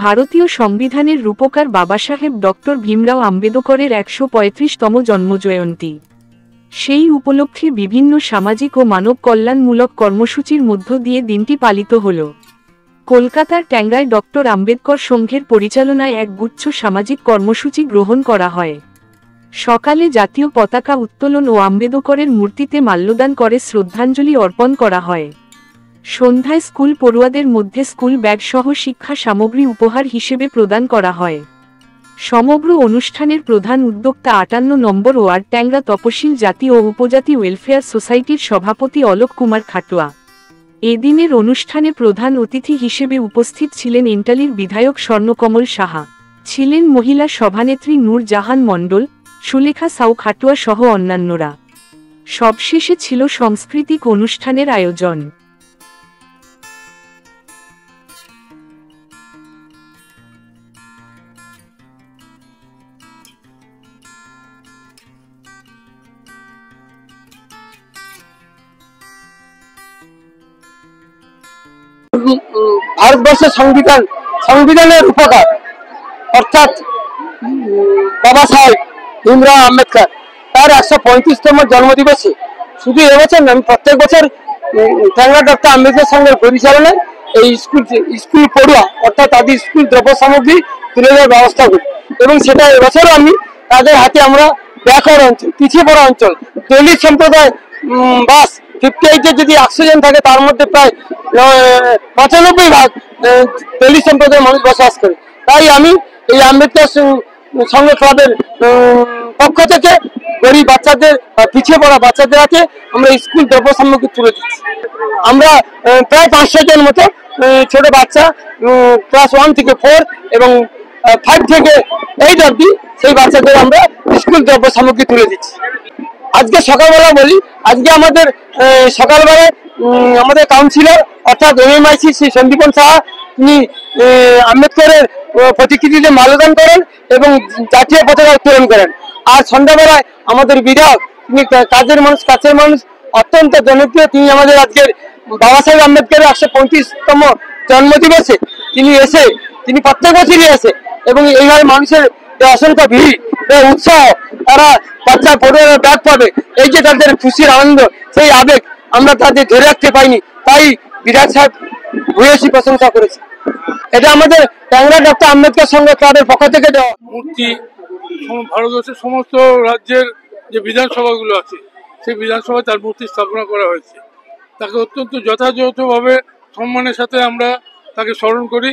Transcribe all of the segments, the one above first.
ভারতীয় সংবিধানের রূপকার বাবাসাহেব ডক্টর ভীমরাও আম্বেদকরের ১৩৫তম জন্মজয়ন্তী। সেই উপলক্ষে বিভিন্ন সামাজিক ও মানব কল্যাণমূলক কর্মসূচির মধ্য দিয়ে দিনটি পালিত হল। কলকাতার ট্যাংরায় ডক্টর আম্বেদকর সংঘের পরিচালনায় এক গুচ্ছ সামাজিক কর্মসূচি গ্রহণ করা হয়। সকালে জাতীয় পতাকা উত্তোলন ও আম্বেদকরের মূর্তিতে মাল্যদান করে শ্রদ্ধাঞ্জলি অর্পণ করা হয়। সন্ধ্যায় স্কুল পড়ুয়াদের মধ্যে স্কুল ব্যাগ সহ শিক্ষা সামগ্রী উপহার হিসেবে প্রদান করা হয়। সমগ্র অনুষ্ঠানের প্রধান উদ্যোক্তা ৫৮ নম্বর ওয়ার্ড ট্যাংরা তপশিল জাতি ও উপজাতি ওয়েলফেয়ার সোসাইটির সভাপতি অলোক কুমার খাটুয়া। এদিনের অনুষ্ঠানে প্রধান অতিথি হিসেবে উপস্থিত ছিলেন এন্টালির বিধায়ক স্বর্ণকমল সাহা, ছিলেন মহিলা সভানেত্রী নূর জাহান মণ্ডল, সুলেখা সাউ খাটুয়া সহ অন্যান্যরা। সবশেষে ছিল সাংস্কৃতিক অনুষ্ঠানের আয়োজন। ভারতবর্ষের সংবিধানের উপকার অর্থাৎ বাবা সাহেব ভীমরাও আম্বেদকর তার ১৩৫তম জন্মদিবসে শুধু এবছর নয়, প্রত্যেক বছর ট্যাংরা ডক্টর আম্বেদকর সংঘের পরিচালনায় এই স্কুল পড়ুয়া অর্থাৎ তাদের স্কুল দ্রব্য সামগ্রী তুলে দেওয়ার ব্যবস্থা করি এবং সেটা এবছরও আমি তাদের হাতে আমরা ব্যাকওয়ার্ড অঞ্চল, পিছিয়ে পড়া অঞ্চল, দলিত সম্প্রদায় বাস 58-এ যদি 100 জন থাকে তার মধ্যে প্রায় 95% দলিত সম্প্রদায়ের মানুষ বসবাস করে। তাই আমি এই আম্বেদকর সংঘ ক্লাবের পক্ষ থেকে গরিব বাচ্চাদের, পিছিয়ে পড়া বাচ্চাদের হাতে আমরা স্কুল দ্রব্য সামগ্রী তুলে দিচ্ছি। আমরা প্রায় 500 জন মতো ছোট বাচ্চা ক্লাস 1 থেকে 4 এবং 5 থেকে 8 অবধি সেই বাচ্চাদের আমরা স্কুল দ্রব্য সামগ্রী তুলে দিচ্ছি। আজকে সকালবেলা বলি, আজকে আমাদের সকালবেলায় আমাদের কাউন্সিলর অর্থাৎ MMIC শ্রী সন্দীপন সাহা তিনি আম্বেদকরের প্রতিকৃতিতে মাল্যদান করেন এবং জাতীয় পতাকা উত্তোলন করেন। আর সন্ধ্যাবেলায় আমাদের বিধায়ক, তিনি কাছের মানুষ অত্যন্ত জনপ্রিয়, তিনি আমাদের আজকের বাবা সাহেব আম্বেদকরের ১৩৫তম জন্মদিবসে তিনি প্রত্যেক বছরই আসে এবং এইভাবে মানুষের অসংখ্য ভিড় উৎসাহ, তারা বাচ্চা পড়ুয়ারা ব্যাগ পাবে, এই যে তাদের খুশির আনন্দ, সেই আবেগ আমরা তাদের ধরে রাখতে পাইনি, তাই বিধায়ক সাহেব ভূয়সী প্রশংসা করেছে। এটা আমাদের ট্যাংরা ডক্টর আম্বেদকর সংঘ ক্লাবের পক্ষ থেকে দেওয়া মূর্তি। ভারতবর্ষের সমস্ত রাজ্যের যে বিধানসভাগুলো আছে সেই বিধানসভায় তার মূর্তি স্থাপনা করা হয়েছে। তাকে অত্যন্ত যথাযথভাবে সম্মানের সাথে আমরা তাকে স্মরণ করি।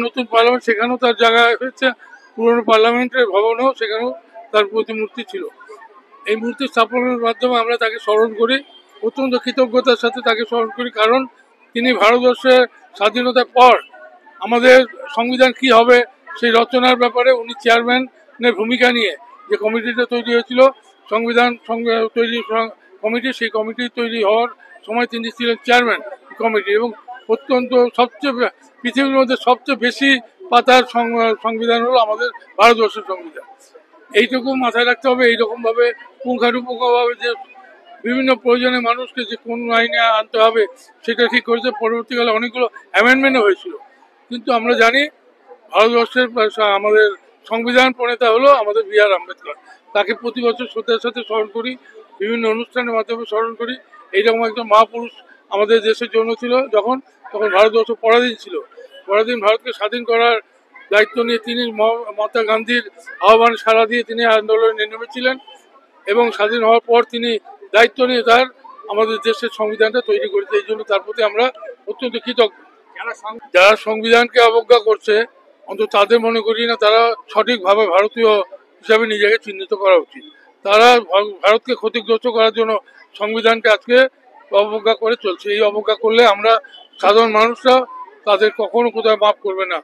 নতুন পার্লামেন্ট, সেখানেও তার জায়গা হয়েছে, পুরনো পার্লামেন্টের ভবনেও সেখানেও তার প্রতিমূর্তি ছিল। এই মূর্তি স্থাপনের মাধ্যমে আমরা তাকে স্মরণ করি, অত্যন্ত কৃতজ্ঞতার সাথে তাকে স্মরণ করি, কারণ তিনি ভারতবর্ষের স্বাধীনতার পর আমাদের সংবিধান কি হবে সেই রচনার ব্যাপারে উনি চেয়ারম্যানের ভূমিকা নিয়ে যে কমিটিটা তৈরি হয়েছিল, সংবিধান তৈরি কমিটি, সেই কমিটি তৈরি হওয়ার সময় তিনি ছিলেন চেয়ারম্যান কমিটি এবং অত্যন্ত পৃথিবীর মধ্যে সবচেয়ে বেশি পাতার সংবিধান হলো আমাদের ভারতবর্ষের সংবিধান। এইটুকু মাথায় রাখতে হবে। এইরকমভাবে পুঙ্খানুপুঙ্খভাবে যে বিভিন্ন প্রয়োজনে মানুষকে যে কোন আইনে আনতে হবে সেটা ঠিক করেছে। পরবর্তীকালে অনেকগুলো অ্যামেন্ডমেন্টও হয়েছিল, কিন্তু আমরা জানি ভারতবর্ষের আমাদের সংবিধান প্রণেতা হলো আমাদের B.R. আম্বেদকর। তাকে প্রতি বছর শ্রদ্ধার সাথে স্মরণ করি, বিভিন্ন অনুষ্ঠানের মাধ্যমে স্মরণ করি। এইরকম একজন মহাপুরুষ আমাদের দেশের জন্য ছিল। তখন ভারতবর্ষ পরাধীন ছিল, পরাধীন ভারতকে স্বাধীন করার দায়িত্ব নিয়ে তিনি মহাত্মা গান্ধীর আহ্বানে সাড়া দিয়ে তিনি আন্দোলনে নেমেছিলেন এবং স্বাধীন হওয়ার পর তিনি দায়িত্ব নিয়ে আমাদের দেশের সংবিধানটা তৈরি করেছে। এই জন্য তার প্রতি আমরা অত্যন্ত কৃতজ্ঞ। যারা সংবিধানকে অবজ্ঞা করছে, অন্তত তাদের মনে করি না তারা সঠিকভাবে ভারতীয় হিসাবে নিজেকে চিহ্নিত করা উচিত। তারা ভারতকে ক্ষতিগ্রস্ত করার জন্য সংবিধানকে আজকে অবজ্ঞা করে চলছে। এই অবজ্ঞা করলে আমরা সাধারণ মানুষরা তাদের কখনো কোথাও মাফ করবে না।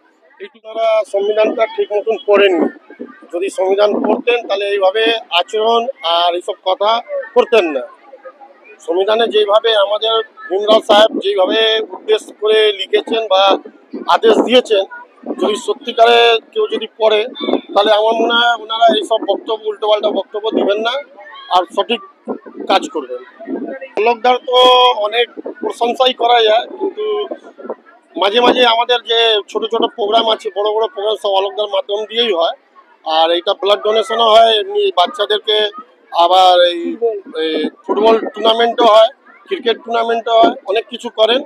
তারা সংবিধানটা ঠিক মতন পড়েননি। যদি সংবিধান পড়তেন তাহলে এইভাবে আচরণ আর এইসব কথা করতেন না। সংবিধানে যেভাবে আমাদের ভীমরাও সাহেব যেভাবে উদ্দেশ্য করে লিখেছেন বা আদেশ দিয়েছেন, যদি সত্যিকারে কেউ যদি পড়ে তাহলে আমার মনে হয় ওনারা এইসব বক্তব্য, উল্টোপাল্টা বক্তব্য দিবেন না আর সঠিক কাজ করবেন। লোকদার তো অনেক প্রশংসাই করা যায়, কিন্তু মাঝে মাঝে আমাদের যে ছোট ছোট প্রোগ্রাম আছে, বড় বড় প্রোগ্রাম সব অলোকদার মাধ্যম দিয়েই হয়। আর এইটা ব্লাড ডোনেশনও হয়, এমনি বাচ্চাদেরকে আবার এই ফুটবল টুর্নামেন্টও হয়, ক্রিকেট টুর্নামেন্টও হয়, অনেক কিছু করেন।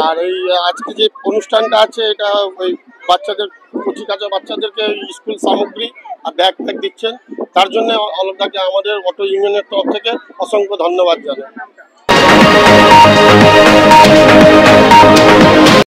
আর এই আজকে যে অনুষ্ঠানটা আছে এটা ওই বাচ্চাদের কচি কাঁচা বাচ্চাদেরকে স্কুল সামগ্রী আর ব্যাগ ফ্যাগ দিচ্ছেন, তার জন্য অলোকদাকে আমাদের অটো ইউনিয়নের তরফ থেকে অসংখ্য ধন্যবাদ জানাই।